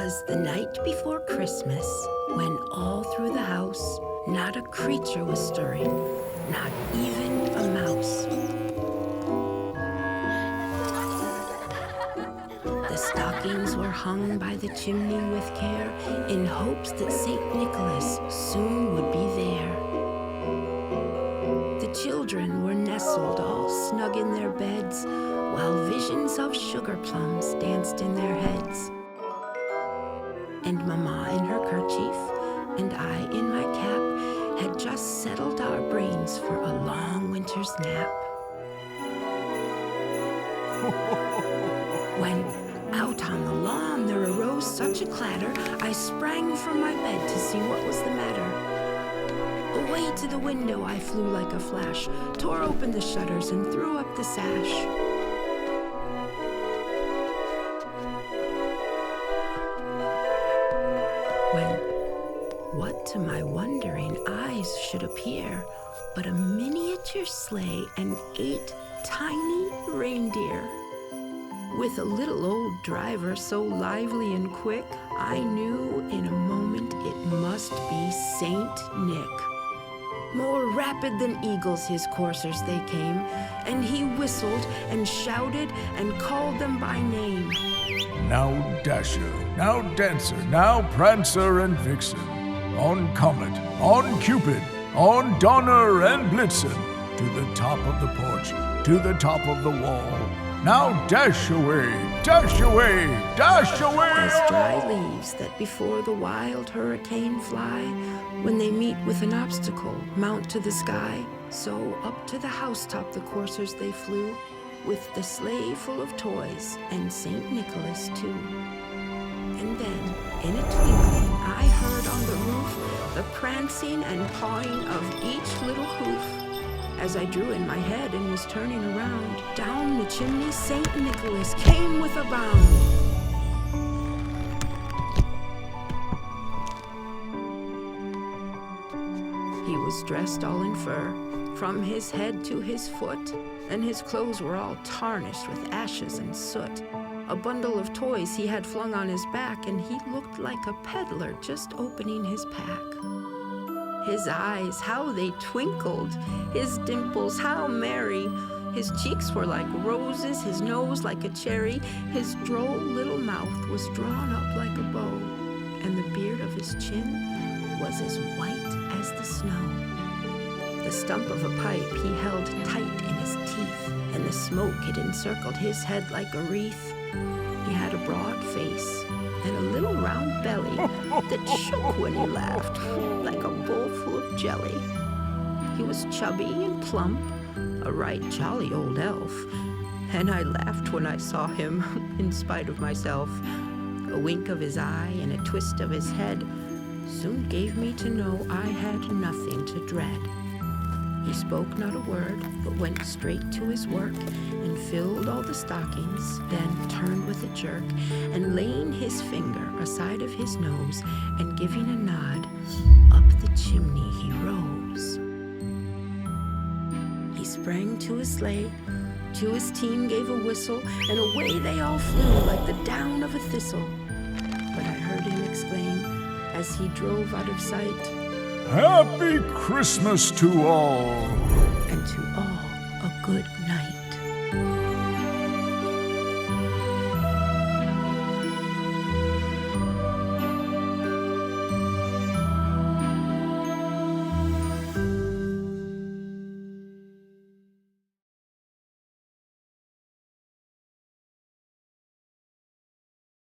was the night before Christmas, when all through the house not a creature was stirring, not even a mouse. The stockings were hung by the chimney with care, in hopes that St. Nicholas soon would be there. The children were nestled all snug in their beds, while visions of sugar plums danced in their heads. And Mama in her kerchief, and I in my cap, had just settled our brains for a long winter's nap. When out on the lawn there arose such a clatter, I sprang from my bed to see what was the matter. Away to the window I flew like a flash, tore open the shutters and threw up the sash. When what to my wondering eyes should appear but a miniature sleigh and 8 tiny reindeer. With a little old driver so lively and quick, I knew in a moment it must be Saint Nick. More rapid than eagles his coursers they came, and he whistled and shouted and called them by name. Now Dasher, now Dancer, now Prancer and Vixen, on Comet, on Cupid, on Donner and Blitzen, to the top of the porch, to the top of the wall. Now dash away, dash away, dash away! As dry leaves that before the wild hurricane fly, when they meet with an obstacle, mount to the sky, so up to the housetop the coursers they flew, with the sleigh full of toys, and St. Nicholas too. And then, in a twinkling, I heard on the roof the prancing and pawing of each little hoof. As I drew in my head and was turning around, down the chimney St. Nicholas came with a bound. He was dressed all in fur, from his head to his foot, and his clothes were all tarnished with ashes and soot. A bundle of toys he had flung on his back, and he looked like a peddler just opening his pack. His eyes, how they twinkled, his dimples, how merry. His cheeks were like roses, his nose like a cherry. His droll little mouth was drawn up like a bow, and the beard of his chin was as white as the snow. The stump of a pipe he held tight in his teeth, and the smoke had encircled his head like a wreath. He had a broad face and a little round belly that shook when he laughed like a bowl full of jelly. He was chubby and plump, a right jolly old elf, and I laughed when I saw him in spite of myself. A wink of his eye and a twist of his head soon gave me to know I had nothing to dread. He spoke not a word, but went straight to his work and filled all the stockings, then turned with a jerk, and laying his finger aside of his nose and giving a nod, up the chimney he rose. He sprang to his sleigh, to his team gave a whistle, and away they all flew like the down of a thistle. But I heard him exclaim, as he drove out of sight, Happy Christmas to all! and to all a good night.